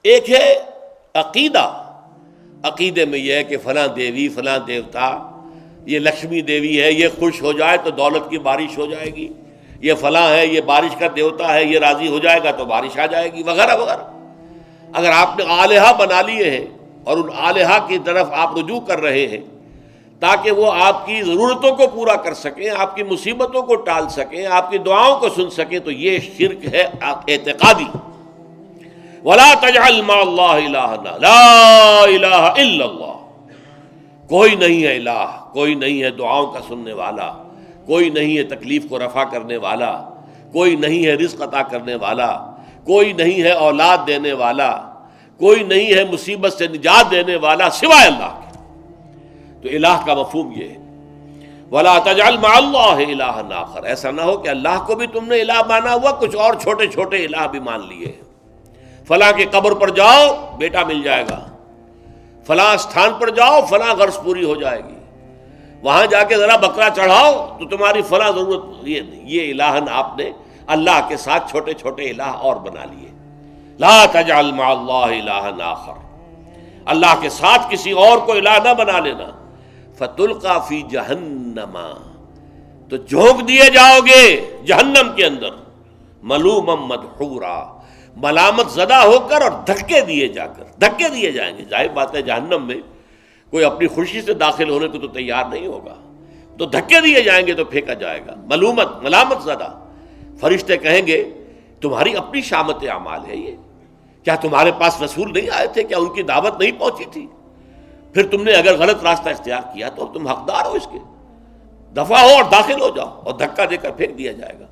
ایک ہے عقیدہ، عقیدے میں یہ ہے کہ فلاں دیوی فلاں دیوتا، یہ لکشمی دیوی ہے، یہ خوش ہو جائے تو دولت کی بارش ہو جائے گی، یہ فلاں ہے، یہ بارش کا دیوتا ہے، یہ راضی ہو جائے گا تو بارش آ جائے گی، وغیرہ وغیرہ۔ اگر آپ نے آلہہ بنا لیے ہیں اور ان آلہہ کی طرف آپ رجوع کر رہے ہیں تاکہ وہ آپ کی ضرورتوں کو پورا کر سکیں، آپ کی مصیبتوں کو ٹال سکیں، آپ کی دعاؤں کو سن سکیں، تو یہ شرک ہے اعتقادی۔ وَلَا تَجْعَلْ مَعَ اللَّهِ إِلَٰهًا لَا إِلَٰهَ إِلَّا اللَّهُ، کوئی نہیں ہے الہ، کوئی نہیں ہے دعاؤں کا سننے والا، کوئی نہیں ہے تکلیف کو رفع کرنے والا، کوئی نہیں ہے رزق عطا کرنے والا، کوئی نہیں ہے اولاد دینے والا، کوئی نہیں ہے مصیبت سے نجات دینے والا سوائے اللہ کے۔ تو الہ کا مفہوم یہ ہے، وَلَا تَجْعَلْ مَعَ اللَّهِ إِلَٰهًا آخر، ایسا نہ ہو کہ اللہ کو بھی تم نے الہ مانا ہوا، کچھ اور چھوٹے چھوٹے الہ بھی مان لیے ہیں۔ فلاں کی قبر پر جاؤ بیٹا مل جائے گا، فلاں استھان پر جاؤ فلاں غرض پوری ہو جائے گی، وہاں جا کے ذرا بکرا چڑھاؤ تو تمہاری فلاں ضرورت، یہ الہن آپ نے اللہ کے ساتھ چھوٹے چھوٹے الہ اور بنا لیے۔ لا تجعل مع اللہ الہا آخر، اللہ کے ساتھ کسی اور کو الہ نہ بنا لینا۔ فتلقى فی جہنم، تو جھونک دیے جاؤ گے جہنم کے اندر، ملوما مدحورا، ملامت زدہ ہو کر اور دھکے دیے جائیں گے۔ ظاہر بات ہے جہنم میں کوئی اپنی خوشی سے داخل ہونے کو تو تیار نہیں ہوگا، تو دھکے دیے جائیں گے تو پھینکا جائے گا، ملامت زدہ۔ فرشتے کہیں گے تمہاری اپنی شامت اعمال ہے یہ، کیا تمہارے پاس رسول نہیں آئے تھے؟ کیا ان کی دعوت نہیں پہنچی تھی؟ پھر تم نے اگر غلط راستہ اختیار کیا تو تم حقدار ہو اس کے، دفع ہو اور داخل ہو جاؤ، اور دھکا دے کر پھینک دیا جائے گا۔